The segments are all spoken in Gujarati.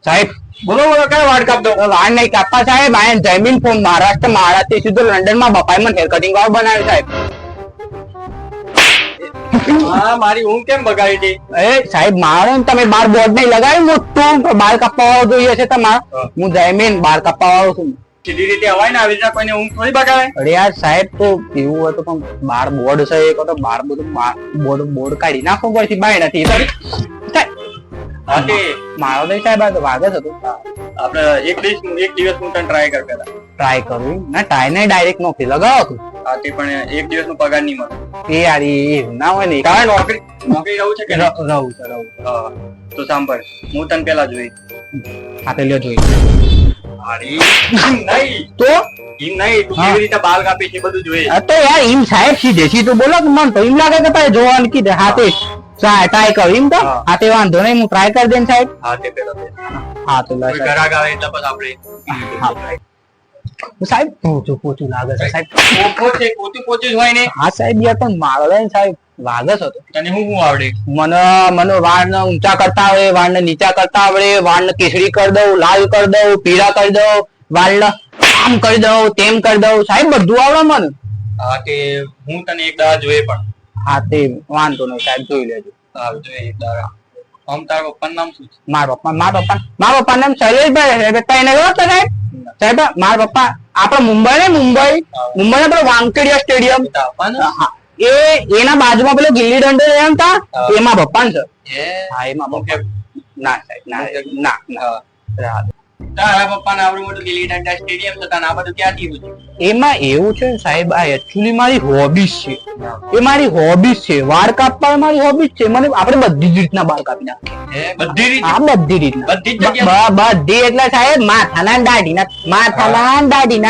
સાહેબ બોલો બોલો કયા વાળ કાપ દો? વાળ નહીં કાપવા સાહેબ. આ જમીન ફોન મહારાષ્ટ્રથી સીધું લંડન માં બપાઈ મને હેર કટિંગ વાળ બનાવ્યું સાહેબ. હા મારી ઊંઘ કેમ બગાડી હતી? એ સાહેબ મારો ને તમે બાર બોર્ડ નહીં લગાવ્યું મોટું બાર કાપવા વાળો જોઈએ છે તમારે. હું જમીન બાર કાપવા વાળો છું. સીધી રીતે અવાય ને આવી રીતે કોઈને ઊંઘ થોડી બગાડે. અરે યાર સાહેબ તો એવું હોય તો પણ બાર બોર્ડ છે એક તો બાર બધું બોર્ડ કાઢી નાખવું પડશે બાય નથી મારો તો સાહેબ આ તો વાગે જ હતું. આપણે એક દિવસ હું તને ટ્રાય કરતા ટ્રાય કરું ના ટ્રાય નહીં ડાયરેક્ટ નોકરી લગાવો તું. હા તે પણ એક દિવસ નો પગાર નહીં મળે. એ યાર એ ના હોય ને તારે નોકરી રહું છે કે નહીં? રહું છે. હા તો સાંભળ હું તને પેલા જોઈ હા પેલો જોઈ નહીં તો એમ નહીં તું કેવી રીતે બાલ કાપી છે બધું જોઈએ. તો યાર એમ સાહેબ સીધે સીધું બોલો કે મને તો એમ લાગે કે ભાઈ જોવાનું કીધે હાથે ટ્રાય કરું એમ તો હાથે વાંધો નહીં હું ટ્રાય કરી દે સાહેબ. હા તે પેલા હા તો ઘરાક આવે એટલે પછી આપણે સાહેબ પોચું લાગે છે સાહેબ. પોચું જ હોય ને. હા સાહેબ યાર પણ મારો સાહેબ વાગે છે તો તને હું આવડે? મને વાળ ને ઊંચા કરતા આવડે, વાળ ને નીચા કરતા આવડે, વાળ ને કેસરી કરી દઉં, લાલ કરી દઉં, પીળા કરી દઉં, વાળ ને આમ કરી દઉં, તેમ કરી દઉં સાહેબ બધું આવડે મને. હા તે હું તને એક દાડા જોઈએ પણ. હા તે વાંધો નહીં સાહેબ જોઈ લેજો. હા જોઈએ એક દાડા. આમ તારા પપ્પાનું નામ શું છે? મારા પપ્પા નામ શૈલેષભાઈ છે. તને ગયો તો સાહેબ? સાહેબ મારા પપ્પા આપડે મુંબઈ પેલો વાંકડિયા સ્ટેડિયમ એના બાજુમાં પેલો ગિલ્લી દંડો એમ તા એમાં પપ્પા છે. હા એમાં પપ્પા. ના સાહેબ ના તારા પપ્પા ના આવડું મોટું ગિલ્લી દંડા સ્ટેડિયમ છે તને આ બધું ક્યાંથી હતું? એમાં એવું છે સાહેબ આ એકચ્યુઅલી મારી હોબીઝ છે. એ મારી હોબીઝ છે. વાળ કાપવા મારી હોબીઝ છે. મને આપણે બધી જ રીતના વાળ કાપી નાખીએ. બધી રીતે? હા બધી રીતના. બધી એટલે સાહેબ માથાના દાઢીના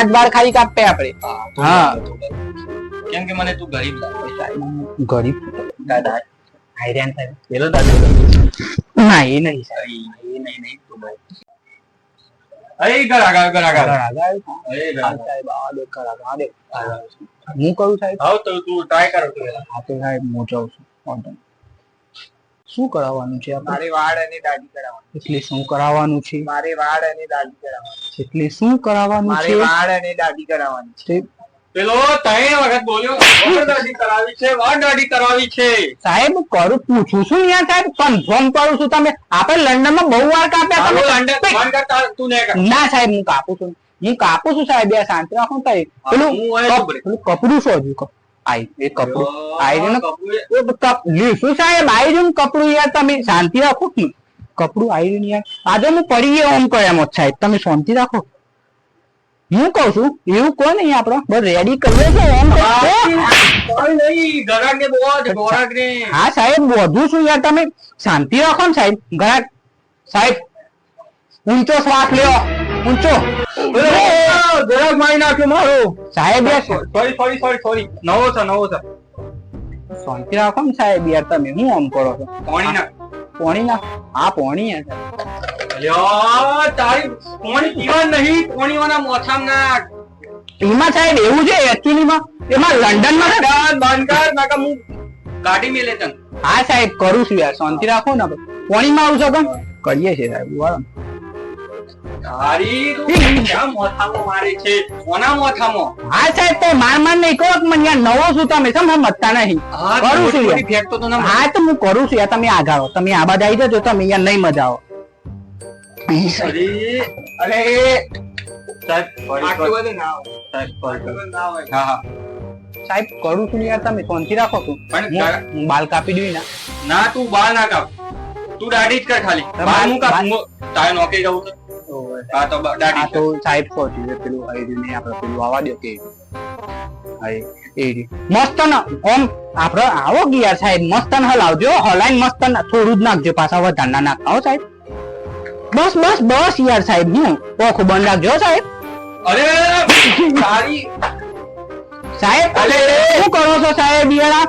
જ વાળ ખાલી કાપે આપણે. હા કેમ કે મને તું ગરીબ લાગે સાહેબ. ગરીબ દાદા હાઈરાન સાહેબ પેલો દાદા ના એ નહીં સાહેબ. એ નહીં તું ભાઈ ઘરાક હું કરું સાહેબ? આવ તો તું ટ્રાય કર તું. હા તો સાહેબ હું જાઉં છું. શું કરાવવાનું છે? મારે વાળ અને દાઢી કરાવવાની. એટલે શું કરાવવાનું છે? મારે વાળ અને દાઢી કરાવવાની. એટલે શું કરાવવાનું છે? વાળ અને દાઢી કરાવવાની છે. પેલો 3 વખત બોલ્યો દાઢી કરાવી છે, વાળ દાઢી કરાવી છે. સાહેબ કરું પૂછું છું યાર સાહેબ કન્ફર્મ કરું છું. તમે આપણે લંડન માં બહુ વાર કાપ્યા તમે. ના સાહેબ હું કાપું છું સાહેબ યાર શાંતિ રાખો. પેલું કપડું શું હજુ કપડું લીધું સાહેબ આઈ કપડું યાર તમે શાંતિ રાખો. કપડું આવી યાર આજે હું પડી ગયો ઓમ કયામ સાહેબ તમે શાંતિ રાખો. હું કઉ છું એવું કોઈ નહીં આપડે બસ રેડી કરીએ છે. હા સાહેબ વધુ શું યાર તમે શાંતિ રાખો ને સાહેબ. ઘરાક સાહેબ ઊંચો શ્વાસ લ્યો ઊંચો. ઘરાક મારી નાખ્યો મારું સાહેબ. સોરી નવો છે શાંતિ રાખો ને સાહેબ યાર તમે હું આમ કરો છો? પોણી ના હા પોણી એમાં સાહેબ એવું છે એકચ્યુઅલી એમાં લંડન માં ગાડી મેલે તને. હા સાહેબ કરું છું યાર શાંતિ રાખો ને. પોણી માં આવું છો તો કરીએ છીએ સાહેબ. હા સાહેબ તો માર નહીં કહો મને યાર નવો છું તમે સમજ મતતા નહીં. કરું છું હા તો હું કરું છું યાર તમે આગળ તમે આ બાજુ આવી જજો તમે યાર નહીં મજા આવો. સાહેબ કરું છું યાર તમે શાંતિ રાખો છું. હું બાલ કાપી દઉં ના તું બાલ ના કાપ તું દાઢી જ કર ખાલી. તારે નોકરી જવું છે. હા તો સાહેબ પેલું પેલું આવવા દો કે મસ્ત ને ઓમ આપડે આવો કે યાર સાહેબ મસ્ત હલાવજો. હલાઈને મસ્ત થોડું જ નાખજો પાછા વધારે ના નાખતા સાહેબ. બસ યાર સાહેબ હું ઓખો બંધ રાખજો સાહેબ. અરે તારી સાહેબ શું કરો છો સાહેબ યાર?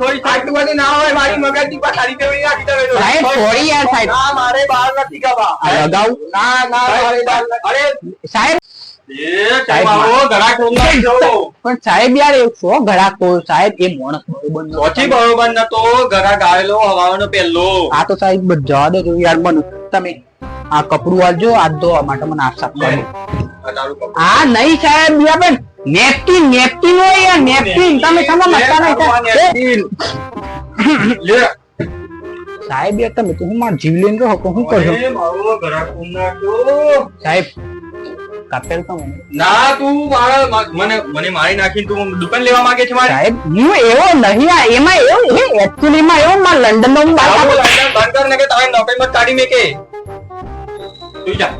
સોરી આટલું બધું ના હોય મારી મગજની પર સારી રીતે રાખી દે સાહેબ. સોરી યાર સાહેબ. ના મારે બાર નથી કાપા. લગાવ ના મારે બાર અરે સાહેબ પણ સાહેબ યાર શો ઘરાક સાહેબ એ માણસ બરોબર નતો ઘરાક આવેલો હવાનો પેલો. આ તો સાહેબ જવા દો યાર મને તમે આ કપડું આલજો આજ દો માટે મને આપ સાફ કરો આ તારું કપડું. આ નહીં સાહેબ આપણે નેપકિન નેપકિન હોય યાર નેપકિન તમે સમજ મસ્તા નહીં લે સાહેબ યાર તમે તો હું માર જીવ લઈને રહો હું કરશો અરે મારો ઘરાક કોણ નાખ્યો? સાહેબ કાપેલ તો મને ના તું મને મારી નાખીને તું દુકાન લેવા માંગે છે મારી? સાહેબ હું એવો નહીં આ એમાં એવું એકચ્યુઅલી માં એવું માં લંડન નો આવું લંડન બંધ કર ને કે તારી નોકરીમાં કાઢી મેકે. તું જા.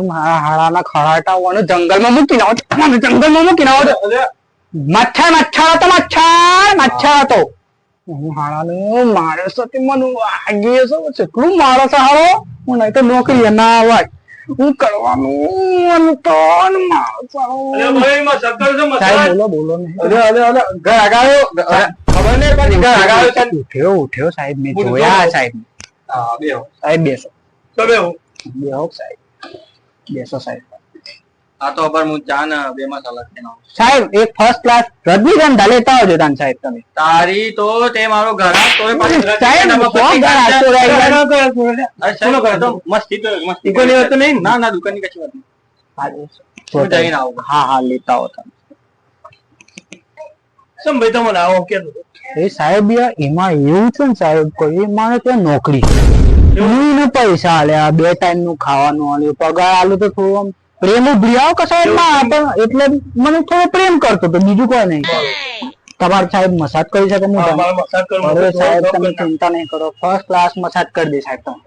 મારા હાડાના ખરાટા ઓને જંગલમાં મૂકી નાખો જંગલમાં મૂકી નાખો મચ્છર મચ્છર હતો મચ્છર હતો હું હાડાને મારે સાથે મને વાગી છે કેટલું મારે છે હારો હું નહીં તો નોકરી ના આવાય હું કરવાનું તો અરે ભાઈ માં શક્કર છે મસાલા. બોલો બોલો નહીં અરે ઘર આગાયો ખબર નહીં પડી ઘર આગાયો છે. ઉઠ્યો સાહેબ મેં જોયા સાહેબ હા બેહો સાહેબ બેસો તો બેહો. બેહો સાહેબ બેસો સાહેબ આ તો અબર હું ચા ને બે મસાલા ખાઈને આવું. સાહેબ એક ફર્સ્ટ ક્લાસ રજનીગંધા લેતા આવજો તાન સાહેબ તમે તારી તો તે મારો ઘરાક તોય પછી સાહેબ કોણ ઘરાક તો રહી ગયા? અરે ચાલો ઘર તો મસ્તી કોઈ વાત નહીં. ના ના દુકાનની કશી વાત નહીં. હું જઈને આવું. હા લેતા આવો તમે સમ ભાઈ તમને આવો કે એ સાહેબ યાર એમાં એવું છે ને સાહેબ કોઈ મારે ત્યાં નોકરી છે પૈસા આલ્યા 2 ટાઈમ નું ખાવાનું આલ્યું પગાર આલું તો થોડું આમ પ્રેમ ઉભરી આવો કે સાહેબ માં એટલે મને થોડો પ્રેમ કરતો તો બીજું કોઈ નહીં તમારે સાહેબ મસાજ કરી શકે હું અરે સાહેબ તમે ચિંતા નહીં કરો ફર્સ્ટ ક્લાસ મસાજ કરી દે સાહેબ તમે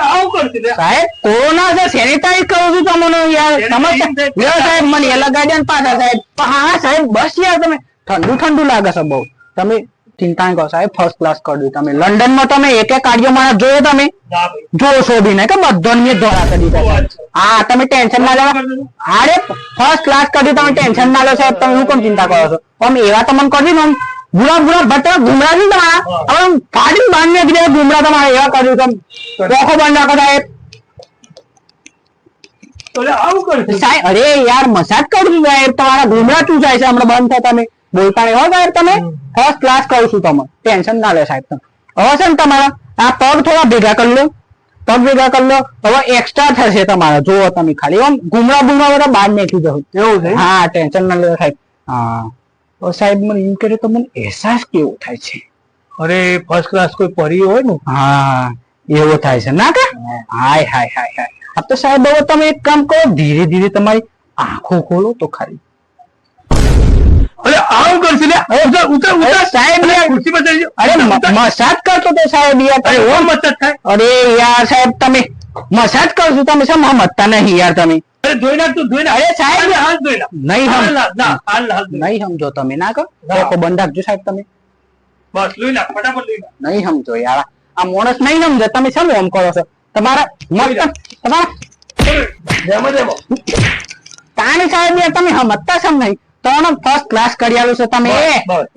આવું કરતી સાહેબ કોરોના છે સેનિટાઈઝ કરું છું તમને યાર સમજ લ્યો સાહેબ મને એ લગાડ્યા ને પાછા સાહેબ હા સાહેબ બસ યાર તમે ઠંડુ લાગે છે બહુ તમે ચિંતા નહીં કરો સાહેબ ફર્સ્ટ ક્લાસ કરી દઉં તમે લંડન માં તમે એક કાર્ય માણસ જોયો તમે જોશો બી નહીં કે બધો ને ધોરા કરી દીધા હા તમે ટેન્શન ના લો અરે ફર્સ્ટ ક્લાસ કરી તમે ટેન્શન ના લો સાહેબ તમે શું કોણ ચિંતા કરો છો અમે એવા તમને કરી ને ભૂરા ભટ્ટા ગુમરા છે તમારા હવે ફાડી બાંધ નાખી ગુમરા તમારે એવા કર્યું તમે ચોખ્ખો બંધ નાખો સાહેબ આવું કરતી સાહેબ અરે યાર મસાજ કરું છું સાહેબ તમારા ગુમરા શું જાય છે હમણાં બંધ થાય તમે બોલતા નહીં હો સાહેબ તમે ફર્સ્ટ ક્લાસ કરું છું તમે ટેન્શન ના લે સાહેબ તમે હવે છે ને તમારા આ પગ થોડા ભેગા કરી લો હવે એક્સ્ટ્રા થશે તમારા જોવો તમે ખાલી આમ ગુમરા બધા બહાર નાખી જવું એવું છે હા ટેન્શન ના લે સાહેબ હા તો સાહેબ મને એમ કરે તો મને અહેસાસ કેવો થાય છે અરે ફર્સ્ટ ક્લાસ કોઈ પરી હોય ને હા એવો થાય છે ના કે હાય હાય હાય હાય આ તો સાહેબ હવે તમે એક કામ કરો ધીરે ધીરે તમારી આંખો ખોલો તો ખાલી અરે આવું કરશે લે અરે સાહેબ ખુરશી પર જઈ અરે મસાજ કરતો તો સાહેબ યાર અરે ઓ મત થાય અરે યાર સાહેબ તમે મસાજ કરશો તમે શું સમજતા નહીં યાર તમે અરે ધોઈ નાખ તું ધોઈ નાખ અરે સાહેબ હાથ ધોઈ નાખ નહીં ના હાલ નહીં સમજો તમે ના કહો બંધ રાખજો સાહેબ તમે બસ લઈ નાખ ફટાફટ લઈ નાખ નહીં સમજો યાર આ માણસ નહીં સમજે તમે શું એમ કરો છો તમારા કાની સાહેબ યાર તમે સમજતા છો નહીં તો ફર્સ્ટ ક્લાસ કરી આલો છો તમે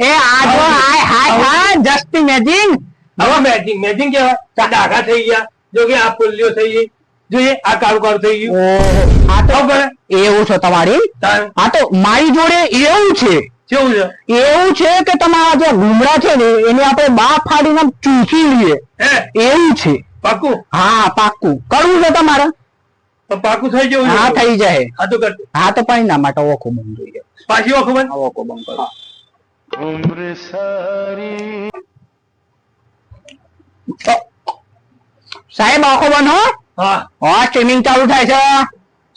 એ આ જો હાય જસ્ટ ઇમેજિન હવે મેજિંગ કેવાય ડાઘા થઈ ગયા જો કે આ પુલ્લીઓ થઈ ગઈ જોઈએ આ કાળું થઈ ગયું આ તો એવું છે તમારી આ તો મારી જોડે એવું છે કેવું છે એવું છે કે તમારા જે ગુમરા છે ને એને આપણે બા ફાડીને ચૂસી લઈએ એવું છે પાકું હા પાકું કરવું છે તમારે તો પાકું થઈ જવું હા થઈ જાય હા તો કરજો હા તો પણ ના માટે ઓખો બંધ જોઈએ પાછી ઓખો બંધ ઓખો બંધ કરો સાહેબ આખો બંધ હો હા સ્ટ્રીમિંગ ચાલુ થાય છે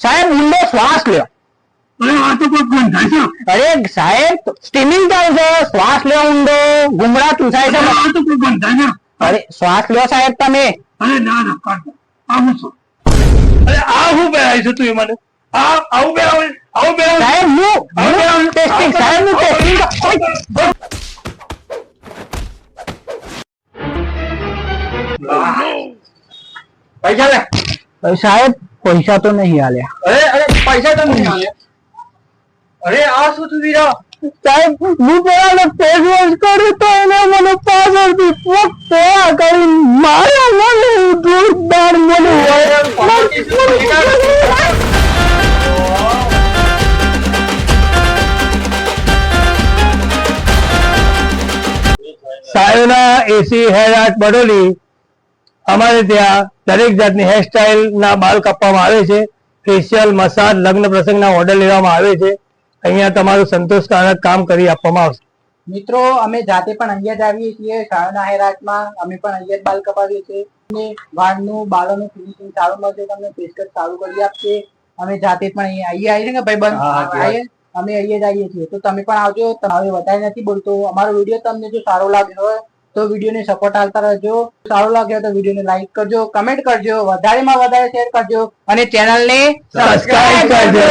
સાહેબ ઊંડો શ્વાસ લ્યો અરે સાહેબ સ્ટીમિંગ ચાલુ છે શ્વાસ લ્યો ઊંડો ગુમરા ચૂસાય છે અરે શ્વાસ લ્યો સાહેબ તમે અરે ના આવું છું અરે આ હું પહેરાય છે તું એ મને આવું પહેરાવે સાહેબ હું ટેસ્ટિંગ સાહેબ હું ટેસ્ટિંગ પૈસા લે સાહેબ પૈસા તો નહીં આલ્યા અરે પૈસા તો નહીં આલ્યા અરે આ શું તું વીરા સાહેબ હું પેલા ફેસ વોશ કરું તો એને મને પાછળથી ફક્ત કરી મારા મને જોરદાર મને સરના એસી હેર આર્ટ બડોલી. અમારે ત્યાં દરેક જાતની હેરસ્ટાઇલ ના બાલ કાપવામાં આવે છે. ફેશિયલ, મસાજ, લગ્ન પ્રસંગના ઓર્ડર લેવામાં આવે છે. અહીંયા તમારું સંતોષકારક કામ કરી આપવામાં આવશે. મિત્રો અમે જાતે પણ અહીંયા જ આવીએ છીએ શાળાના હેર આર્ટમાં. અમે પણ અહીંયા જ બાલ કપાવીએ છીએ અને વાળનું બાલોનું ફિનિશિંગ સારું મળશે, તમને ફેસકટ સારું કરી આપશે. અમે જાતે પણ અહીંયા આવીએ ને ભાઈબંધ, અમે અહીંયા જ આવીએ છીએ, તો તમે પણ આવજો. હવે વધારે નથી બોલતો, અમારો વિડીયો તમને જો સારો લાગ્યો હોય તો વિડીયોને સપોર્ટ આપતા રહેજો. સારું લાગ્યો તો વિડીયોને લાઈક કરજો, કમેન્ટ કરજો, વધારેમાં વધારે શેર કરજો અને ચેનલને સબસ્ક્રાઇબ કરજો.